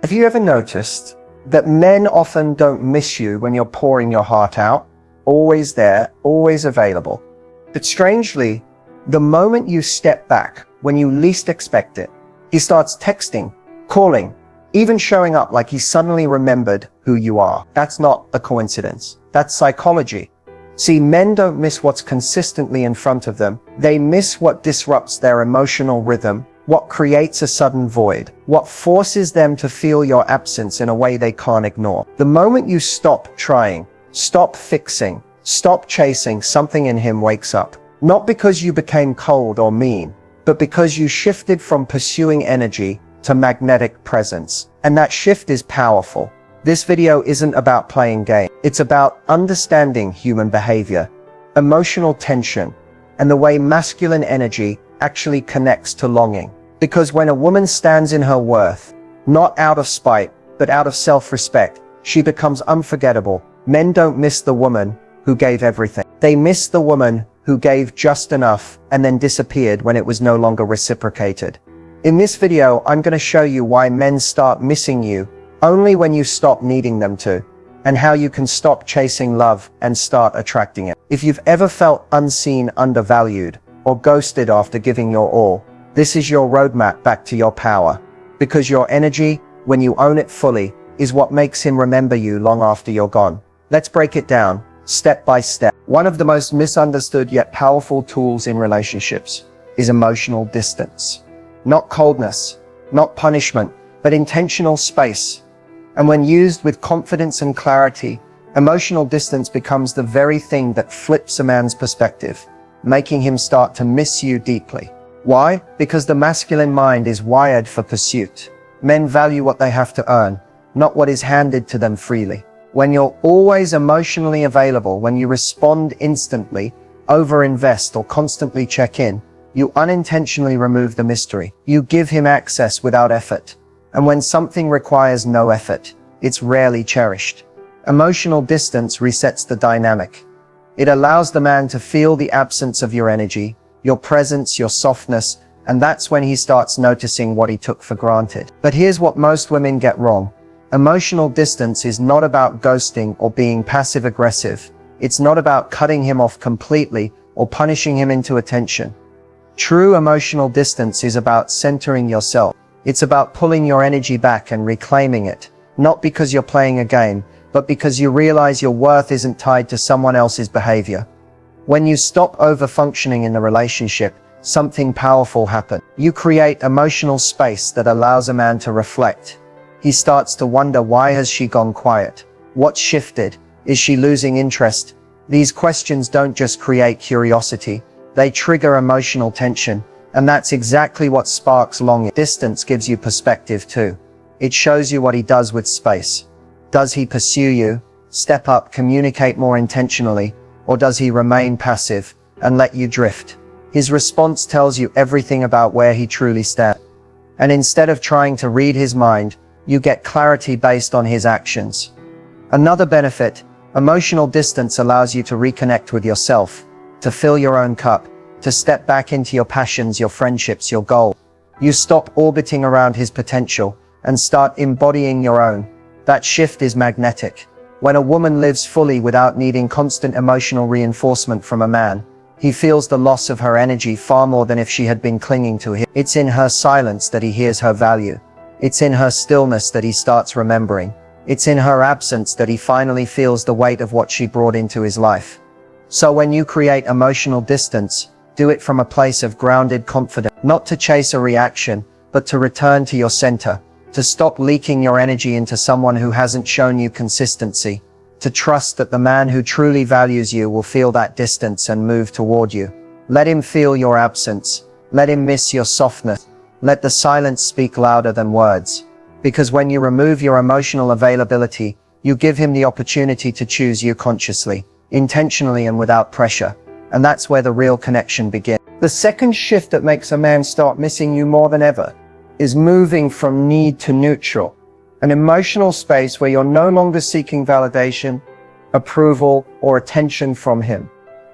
Have you ever noticed that men often don't miss you when you're pouring your heart out? Always there, always available. But strangely, the moment you step back, when you least expect it, he starts texting, calling, even showing up like he suddenly remembered who you are. That's not a coincidence. That's psychology. See, men don't miss what's consistently in front of them. They miss what disrupts their emotional rhythm, what creates a sudden void, what forces them to feel your absence in a way they can't ignore. The moment you stop trying, stop fixing, stop chasing, something in him wakes up. Not because you became cold or mean, but because you shifted from pursuing energy to magnetic presence. And that shift is powerful. This video isn't about playing game. It's about understanding human behavior, emotional tension, and the way masculine energy actually connects to longing. Because when a woman stands in her worth, not out of spite, but out of self-respect, she becomes unforgettable. Men don't miss the woman who gave everything. They miss the woman who gave just enough and then disappeared when it was no longer reciprocated. In this video, I'm going to show you why men start missing you only when you stop needing them to, and how you can stop chasing love and start attracting it. If you've ever felt unseen, undervalued, or ghosted after giving your all, this is your roadmap back to your power. Because your energy, when you own it fully, is what makes him remember you long after you're gone. Let's break it down, step by step. One of the most misunderstood yet powerful tools in relationships is emotional distance. Not coldness, not punishment, but intentional space. And when used with confidence and clarity, emotional distance becomes the very thing that flips a man's perspective, making him start to miss you deeply. Why? Because the masculine mind is wired for pursuit. Men value what they have to earn, not what is handed to them freely. When you're always emotionally available, when you respond instantly, overinvest, or constantly check in, you unintentionally remove the mystery. You give him access without effort. And when something requires no effort, it's rarely cherished. Emotional distance resets the dynamic. It allows the man to feel the absence of your energy, your presence, your softness, and that's when he starts noticing what he took for granted. But here's what most women get wrong. Emotional distance is not about ghosting or being passive-aggressive. It's not about cutting him off completely or punishing him into attention. True emotional distance is about centering yourself. It's about pulling your energy back and reclaiming it, not because you're playing a game, but because you realize your worth isn't tied to someone else's behavior. When you stop over-functioning in the relationship, something powerful happens. You create emotional space that allows a man to reflect. He starts to wonder, why has she gone quiet? What's shifted? Is she losing interest? These questions don't just create curiosity, they trigger emotional tension. And that's exactly what sparks longing. Distance gives you perspective too. It shows you what he does with space. Does he pursue you, step up, communicate more intentionally, or does he remain passive and let you drift? His response tells you everything about where he truly stands. And instead of trying to read his mind, you get clarity based on his actions. Another benefit, emotional distance allows you to reconnect with yourself, to fill your own cup, to step back into your passions, your friendships, your goals. You stop orbiting around his potential and start embodying your own. That shift is magnetic. When a woman lives fully without needing constant emotional reinforcement from a man, he feels the loss of her energy far more than if she had been clinging to him. It's in her silence that he hears her value. It's in her stillness that he starts remembering. It's in her absence that he finally feels the weight of what she brought into his life. So when you create emotional distance, do it from a place of grounded confidence, not to chase a reaction, but to return to your center, to stop leaking your energy into someone who hasn't shown you consistency, to trust that the man who truly values you will feel that distance and move toward you. Let him feel your absence. Let him miss your softness. Let the silence speak louder than words. Because when you remove your emotional availability, you give him the opportunity to choose you consciously, intentionally, and without pressure. And that's where the real connection begins. The second shift that makes a man start missing you more than ever is moving from need to neutral, an emotional space where you're no longer seeking validation, approval, or attention from him.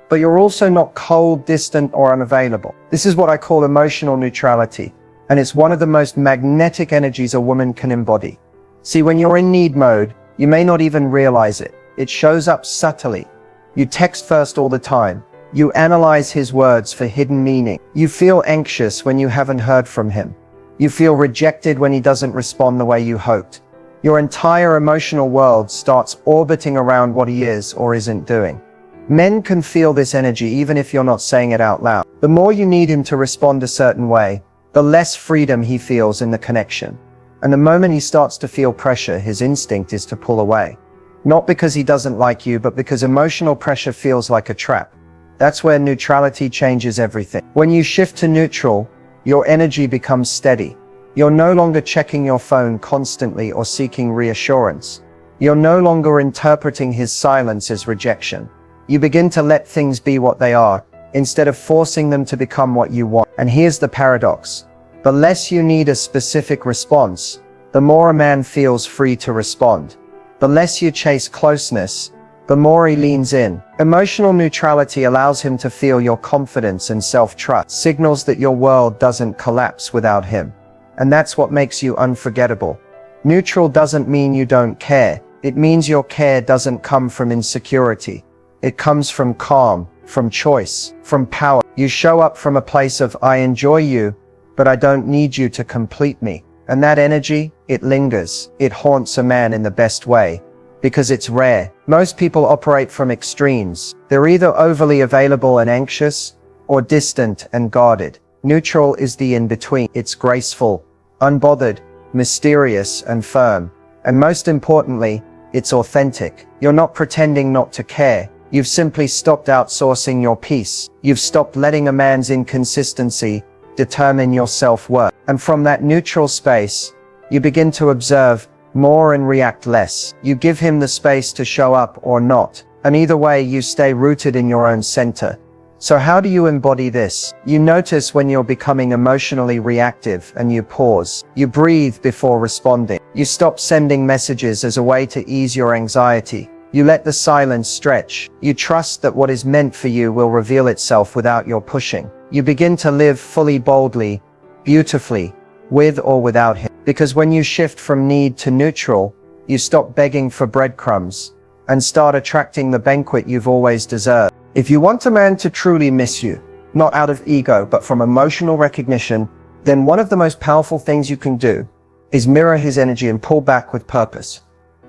But you're also not cold, distant, or unavailable. This is what I call emotional neutrality, and it's one of the most magnetic energies a woman can embody. See, when you're in need mode, you may not even realize it. It shows up subtly. You text first all the time. You analyze his words for hidden meaning. You feel anxious when you haven't heard from him. You feel rejected when he doesn't respond the way you hoped. Your entire emotional world starts orbiting around what he is or isn't doing. Men can feel this energy even if you're not saying it out loud. The more you need him to respond a certain way, the less freedom he feels in the connection. And the moment he starts to feel pressure, his instinct is to pull away. Not because he doesn't like you, but because emotional pressure feels like a trap. That's where neutrality changes everything. When you shift to neutral, your energy becomes steady. You're no longer checking your phone constantly or seeking reassurance. You're no longer interpreting his silence as rejection. You begin to let things be what they are, instead of forcing them to become what you want. And here's the paradox. The less you need a specific response, the more a man feels free to respond. The less you chase closeness, the more he leans in. Emotional neutrality allows him to feel your confidence and self-trust, signals that your world doesn't collapse without him. And that's what makes you unforgettable. Neutral doesn't mean you don't care. It means your care doesn't come from insecurity. It comes from calm, from choice, from power. You show up from a place of, I enjoy you, but I don't need you to complete me. And that energy, it lingers. It haunts a man in the best way, because it's rare. Most people operate from extremes. They're either overly available and anxious, or distant and guarded. Neutral is the in-between. It's graceful, unbothered, mysterious, and firm. And most importantly, it's authentic. You're not pretending not to care. You've simply stopped outsourcing your peace. You've stopped letting a man's inconsistency determine your self-worth. And from that neutral space, you begin to observe more and react less. You give him the space to show up or not. And either way, you stay rooted in your own center. So how do you embody this? You notice when you're becoming emotionally reactive and you pause. You breathe before responding. You stop sending messages as a way to ease your anxiety. You let the silence stretch. You trust that what is meant for you will reveal itself without your pushing. You begin to live fully, boldly, beautifully, with or without him. Because when you shift from need to neutral, you stop begging for breadcrumbs and start attracting the banquet you've always deserved. If you want a man to truly miss you, not out of ego, but from emotional recognition, then one of the most powerful things you can do is mirror his energy and pull back with purpose.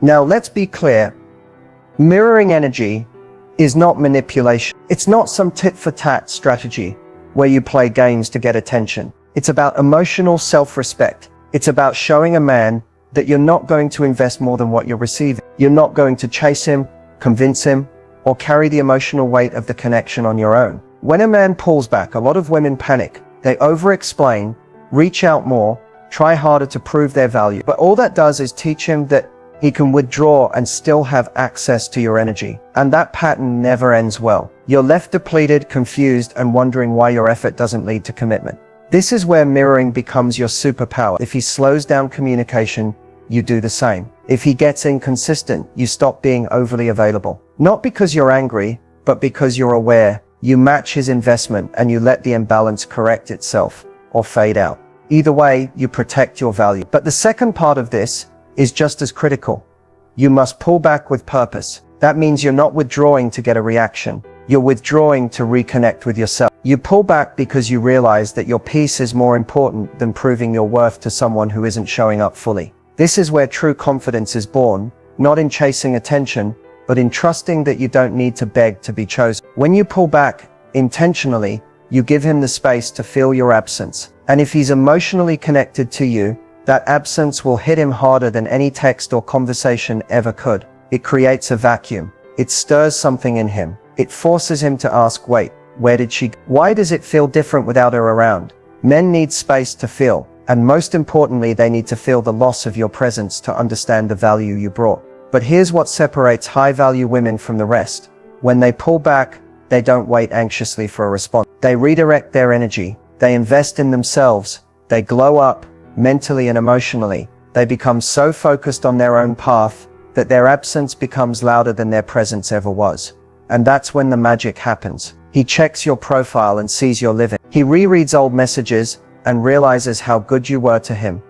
Now, let's be clear. Mirroring energy is not manipulation. It's not some tit-for-tat strategy where you play games to get attention. It's about emotional self-respect. It's about showing a man that you're not going to invest more than what you're receiving. You're not going to chase him, convince him, or carry the emotional weight of the connection on your own. When a man pulls back, a lot of women panic. They over-explain, reach out more, try harder to prove their value. But all that does is teach him that he can withdraw and still have access to your energy. And that pattern never ends well. You're left depleted, confused, and wondering why your effort doesn't lead to commitment. This is where mirroring becomes your superpower. If he slows down communication, you do the same. If he gets inconsistent, you stop being overly available. Not because you're angry, but because you're aware. You match his investment and you let the imbalance correct itself or fade out. Either way, you protect your value. But the second part of this is just as critical. You must pull back with purpose. That means you're not withdrawing to get a reaction. You're withdrawing to reconnect with yourself. You pull back because you realize that your peace is more important than proving your worth to someone who isn't showing up fully. This is where true confidence is born, not in chasing attention, but in trusting that you don't need to beg to be chosen. When you pull back intentionally, you give him the space to feel your absence. And if he's emotionally connected to you, that absence will hit him harder than any text or conversation ever could. It creates a vacuum. It stirs something in him. It forces him to ask, wait, where did she go? Why does it feel different without her around? Men need space to feel, and most importantly, they need to feel the loss of your presence to understand the value you brought. But here's what separates high-value women from the rest. When they pull back, they don't wait anxiously for a response. They redirect their energy. They invest in themselves. They glow up mentally and emotionally. They become so focused on their own path that their absence becomes louder than their presence ever was. And that's when the magic happens. He checks your profile and sees you're living. He rereads old messages and realizes how good you were to him.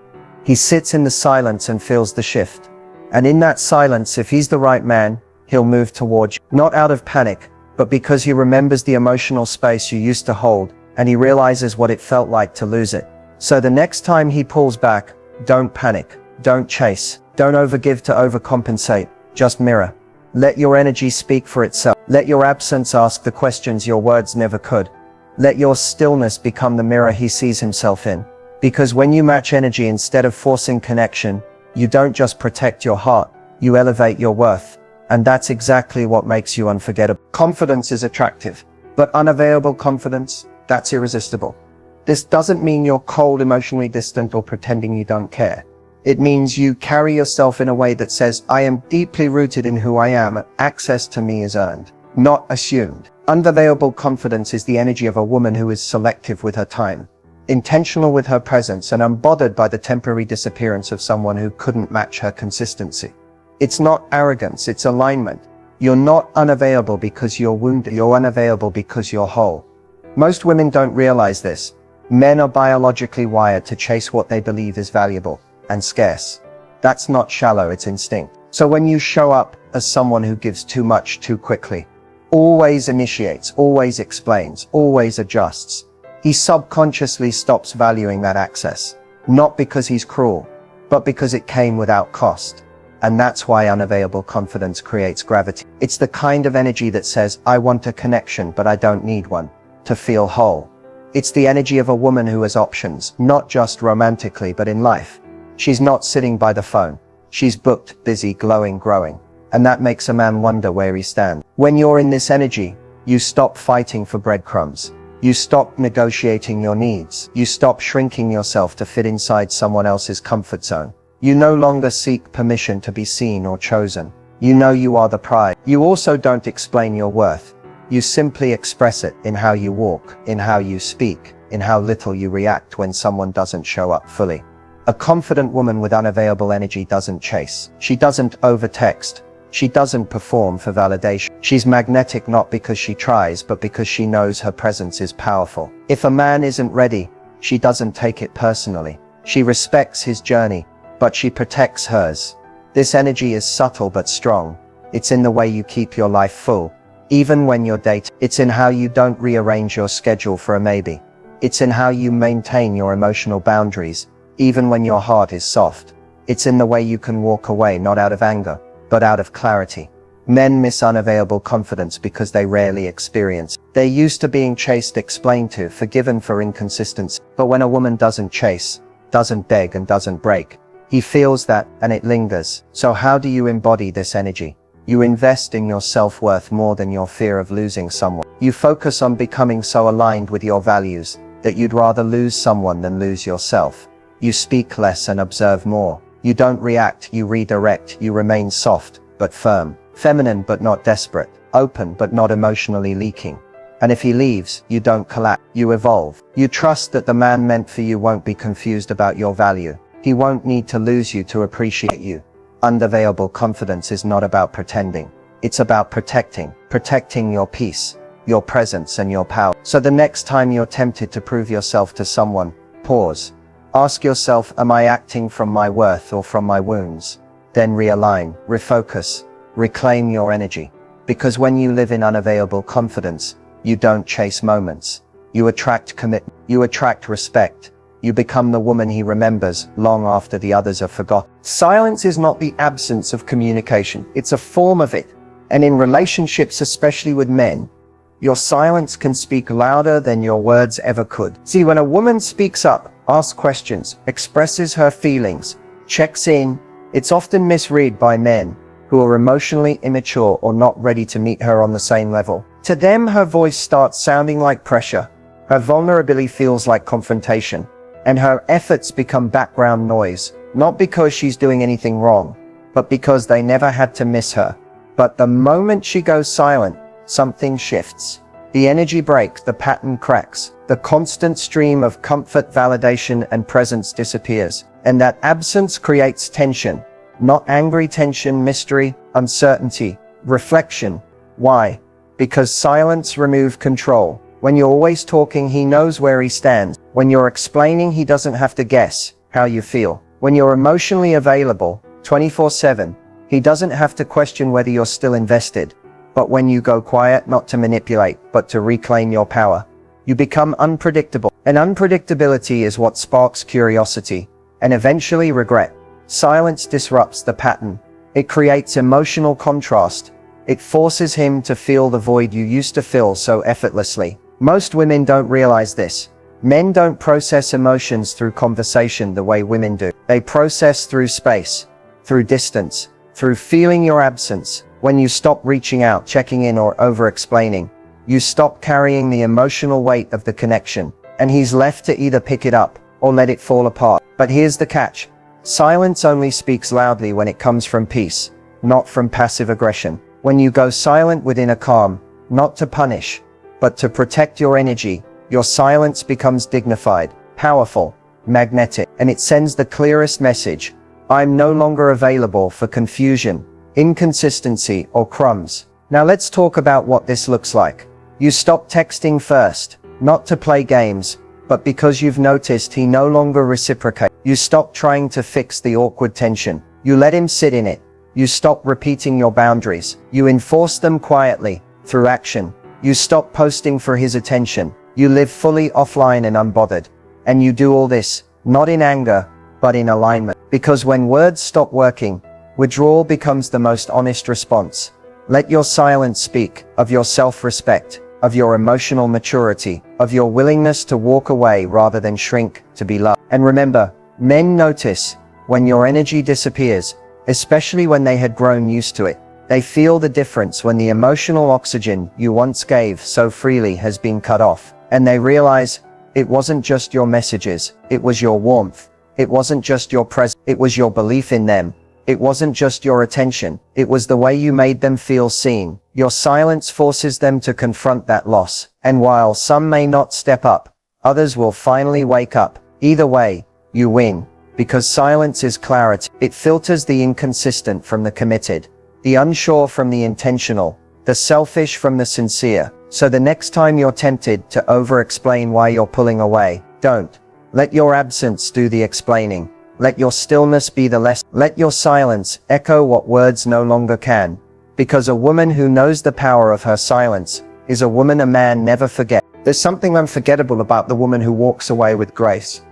He sits in the silence and feels the shift. And in that silence, if he's the right man, he'll move towards you. Not out of panic, but because he remembers the emotional space you used to hold, and he realizes what it felt like to lose it. So the next time he pulls back, don't panic, don't chase, don't overgive to overcompensate, just mirror. Let your energy speak for itself. Let your absence ask the questions your words never could. Let your stillness become the mirror he sees himself in. Because when you match energy instead of forcing connection, you don't just protect your heart, you elevate your worth. And that's exactly what makes you unforgettable. Confidence is attractive, but unavailable confidence, that's irresistible. This doesn't mean you're cold, emotionally distant, or pretending you don't care. It means you carry yourself in a way that says, I am deeply rooted in who I am, and access to me is earned, not assumed. Unavailable confidence is the energy of a woman who is selective with her time, intentional with her presence, and unbothered by the temporary disappearance of someone who couldn't match her consistency. It's not arrogance, it's alignment. You're not unavailable because you're wounded, you're unavailable because you're whole. Most women don't realize this. Men are biologically wired to chase what they believe is valuable and scarce. That's not shallow, it's instinct. So when you show up as someone who gives too much too quickly, always initiates, always explains, always adjusts, he subconsciously stops valuing that access. Not because he's cruel, but because it came without cost. And that's why unavailable confidence creates gravity. It's the kind of energy that says, I want a connection, but I don't need one to feel whole. It's the energy of a woman who has options, not just romantically, but in life. She's not sitting by the phone. She's booked, busy, glowing, growing. And that makes a man wonder where he stands. When you're in this energy, you stop fighting for breadcrumbs. You stop negotiating your needs. You stop shrinking yourself to fit inside someone else's comfort zone. You no longer seek permission to be seen or chosen. You know you are the prize. You also don't explain your worth. You simply express it in how you walk, in how you speak, in how little you react when someone doesn't show up fully. A confident woman with unavailable energy doesn't chase. She doesn't overtext. She doesn't perform for validation. She's magnetic not because she tries, but because she knows her presence is powerful. If a man isn't ready, she doesn't take it personally. She respects his journey, but she protects hers. This energy is subtle but strong. It's in the way you keep your life full, even when you're dating. It's in how you don't rearrange your schedule for a maybe. It's in how you maintain your emotional boundaries, even when your heart is soft. It's in the way you can walk away not out of anger, but out of clarity. Men miss unavailable confidence because they rarely experience. They're used to being chased, explained to, forgiven for inconsistency. But when a woman doesn't chase, doesn't beg, and doesn't break, he feels that, and it lingers. So how do you embody this energy? You invest in your self-worth more than your fear of losing someone. You focus on becoming so aligned with your values that you'd rather lose someone than lose yourself. You speak less and observe more. You don't react, you redirect. You remain soft, but firm. Feminine, but not desperate. Open, but not emotionally leaking. And if he leaves, you don't collapse. You evolve. You trust that the man meant for you won't be confused about your value. He won't need to lose you to appreciate you. Unavailable confidence is not about pretending. It's about protecting your peace, your presence, and your power. So the next time you're tempted to prove yourself to someone, pause. Ask yourself, am I acting from my worth or from my wounds? Then realign, refocus, reclaim your energy. Because when you live in unavailable confidence, you don't chase moments. You attract commitment. You attract respect. You become the woman he remembers long after the others are forgotten. Silence is not the absence of communication. It's a form of it. And in relationships, especially with men, your silence can speak louder than your words ever could. See, when a woman speaks up, asks questions, expresses her feelings, checks in, it's often misread by men who are emotionally immature or not ready to meet her on the same level. To them, her voice starts sounding like pressure. Her vulnerability feels like confrontation. And her efforts become background noise, not because she's doing anything wrong, but because they never had to miss her. But the moment she goes silent, something shifts. The energy breaks, the pattern cracks, the constant stream of comfort, validation, and presence disappears. And that absence creates tension. Not angry tension, mystery, uncertainty, reflection. Why? Because silence removes control. When you're always talking, he knows where he stands. When you're explaining, he doesn't have to guess how you feel. When you're emotionally available, 24/7, he doesn't have to question whether you're still invested. But when you go quiet, not to manipulate, but to reclaim your power, you become unpredictable. And unpredictability is what sparks curiosity, and eventually regret. Silence disrupts the pattern. It creates emotional contrast. It forces him to feel the void you used to fill so effortlessly. Most women don't realize this. Men don't process emotions through conversation the way women do. They process through space, through distance, through feeling your absence. When you stop reaching out, checking in, or over-explaining, you stop carrying the emotional weight of the connection, and he's left to either pick it up or let it fall apart. But here's the catch. Silence only speaks loudly when it comes from peace, not from passive aggression. When you go silent within a calm, not to punish, but to protect your energy, your silence becomes dignified, powerful, magnetic, and it sends the clearest message. I'm no longer available for confusion, inconsistency, or crumbs. Now let's talk about what this looks like. You stop texting first, not to play games, but because you've noticed he no longer reciprocates. You stop trying to fix the awkward tension. You let him sit in it. You stop repeating your boundaries. You enforce them quietly, through action. You stop posting for his attention. You live fully offline and unbothered. And you do all this, not in anger, but in alignment. Because when words stop working, withdrawal becomes the most honest response. Let your silence speak of your self-respect, of your emotional maturity, of your willingness to walk away rather than shrink to be loved. And remember, men notice when your energy disappears, especially when they had grown used to it. They feel the difference when the emotional oxygen you once gave so freely has been cut off. And they realize it wasn't just your messages, it was your warmth. It wasn't just your presence, it was your belief in them. It wasn't just your attention, it was the way you made them feel seen. Your silence forces them to confront that loss. And while some may not step up, others will finally wake up. Either way, you win. Because silence is clarity. It filters the inconsistent from the committed, the unsure from the intentional, the selfish from the sincere. So the next time you're tempted to over-explain why you're pulling away, don't. Let your absence do the explaining. Let your stillness be the lesson. Let your silence echo what words no longer can. Because a woman who knows the power of her silence is a woman a man never forgets. There's something unforgettable about the woman who walks away with grace.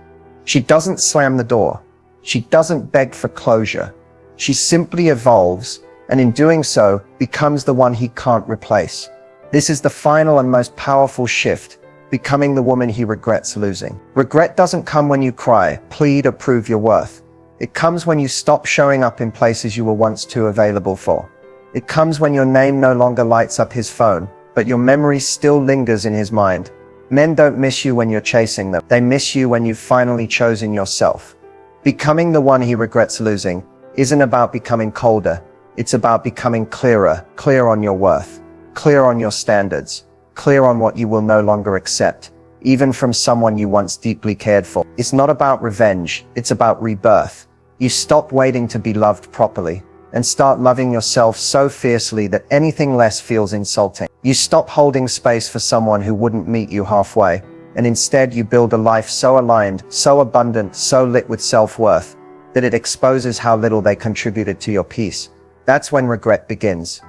She doesn't slam the door. She doesn't beg for closure. She simply evolves, and in doing so, becomes the one he can't replace. This is the final and most powerful shift, becoming the woman he regrets losing. Regret doesn't come when you cry, plead, or prove your worth. It comes when you stop showing up in places you were once too available for. It comes when your name no longer lights up his phone, but your memory still lingers in his mind. Men don't miss you when you're chasing them. They miss you when you've finally chosen yourself. Becoming the one he regrets losing isn't about becoming colder. It's about becoming clearer, clear on your worth, clear on your standards, clear on what you will no longer accept, even from someone you once deeply cared for. It's not about revenge, it's about rebirth. You stop waiting to be loved properly and start loving yourself so fiercely that anything less feels insulting. You stop holding space for someone who wouldn't meet you halfway, and instead you build a life so aligned, so abundant, so lit with self-worth, that it exposes how little they contributed to your peace. That's when regret begins.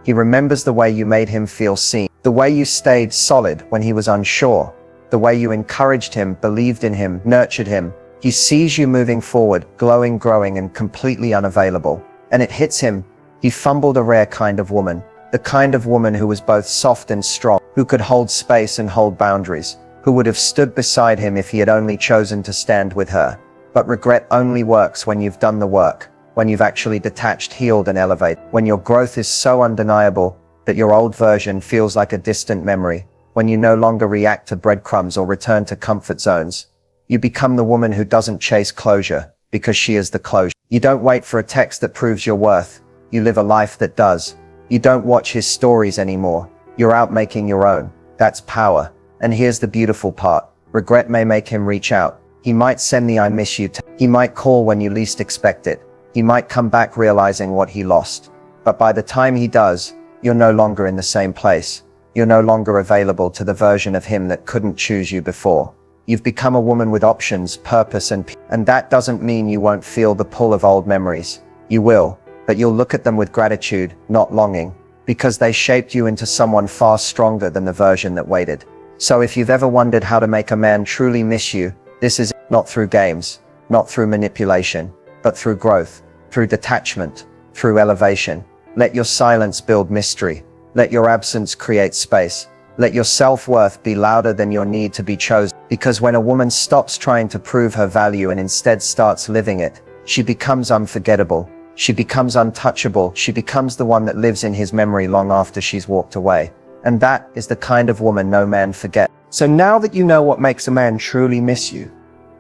He remembers the way you made him feel seen, the way you stayed solid when he was unsure, the way you encouraged him, believed in him, nurtured him. He sees you moving forward, glowing, growing, and completely unavailable. And it hits him. He fumbled a rare kind of woman, the kind of woman who was both soft and strong, who could hold space and hold boundaries, who would have stood beside him if he had only chosen to stand with her. But regret only works when you've done the work, when you've actually detached, healed, and elevated, when your growth is so undeniable that your old version feels like a distant memory, when you no longer react to breadcrumbs or return to comfort zones. You become the woman who doesn't chase closure, because she is the closure. You don't wait for a text that proves your worth. You live a life that does. You don't watch his stories anymore. You're out making your own. That's power. And here's the beautiful part. Regret may make him reach out. He might send the "I miss you" text. He might call when you least expect it. He might come back realizing what he lost. But by the time he does, you're no longer in the same place. You're no longer available to the version of him that couldn't choose you before. You've become a woman with options, purpose, and that doesn't mean you won't feel the pull of old memories. You will, but you'll look at them with gratitude, not longing, because they shaped you into someone far stronger than the version that waited. So if you've ever wondered how to make a man truly miss you, this is not through games, not through manipulation, but through growth, through detachment, through elevation. Let your silence build mystery. Let your absence create space. Let your self-worth be louder than your need to be chosen. Because when a woman stops trying to prove her value and instead starts living it, she becomes unforgettable. She becomes untouchable. She becomes the one that lives in his memory long after she's walked away. And that is the kind of woman no man forgets. So now that you know what makes a man truly miss you,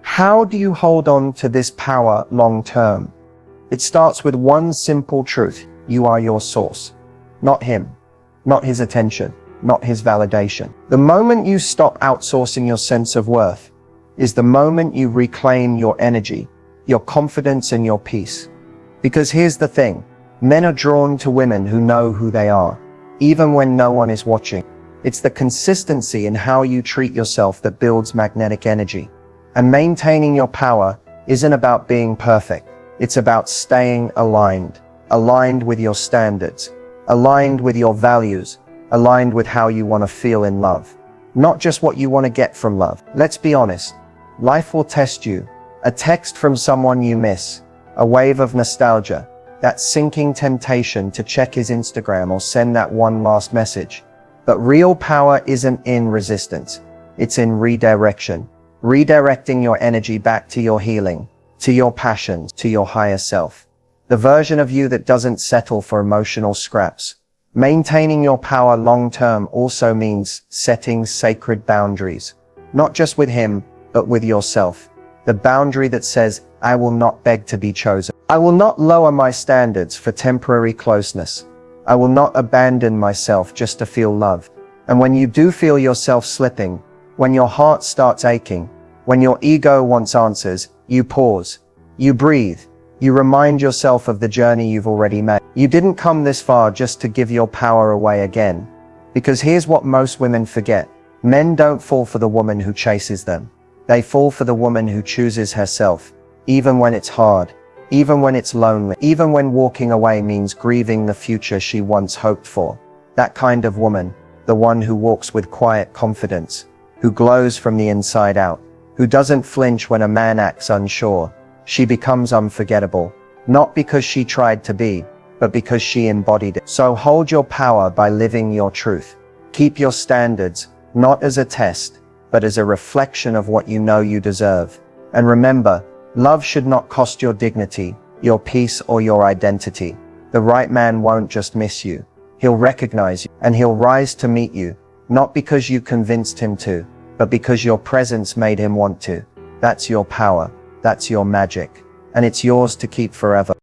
how do you hold on to this power long term? It starts with one simple truth. You are your source. Not him. Not his attention. Not his validation. The moment you stop outsourcing your sense of worth is the moment you reclaim your energy, your confidence, and your peace. Because here's the thing, men are drawn to women who know who they are, even when no one is watching. It's the consistency in how you treat yourself that builds magnetic energy. And maintaining your power isn't about being perfect. It's about staying aligned with your standards, aligned with your values, aligned with how you want to feel in love, not just what you want to get from love. Let's be honest, life will test you. A text from someone you miss, a wave of nostalgia, that sinking temptation to check his Instagram or send that one last message. But real power isn't in resistance, it's in redirection. Redirecting your energy back to your healing, to your passions, to your higher self. The version of you that doesn't settle for emotional scraps. Maintaining your power long-term also means setting sacred boundaries, not just with him, but with yourself. The boundary that says, I will not beg to be chosen. I will not lower my standards for temporary closeness. I will not abandon myself just to feel loved. And when you do feel yourself slipping, when your heart starts aching, when your ego wants answers, you pause, you breathe, you remind yourself of the journey you've already made. You didn't come this far just to give your power away again. Because here's what most women forget. Men don't fall for the woman who chases them. They fall for the woman who chooses herself, even when it's hard, even when it's lonely, even when walking away means grieving the future she once hoped for. That kind of woman, the one who walks with quiet confidence, who glows from the inside out, who doesn't flinch when a man acts unsure, she becomes unforgettable, not because she tried to be, but because she embodied it. So hold your power by living your truth. Keep your standards, not as a test, but as a reflection of what you know you deserve. And remember, love should not cost your dignity, your peace, or your identity. The right man won't just miss you. He'll recognize you, and he'll rise to meet you, not because you convinced him to, but because your presence made him want to. That's your power. That's your magic. And it's yours to keep forever.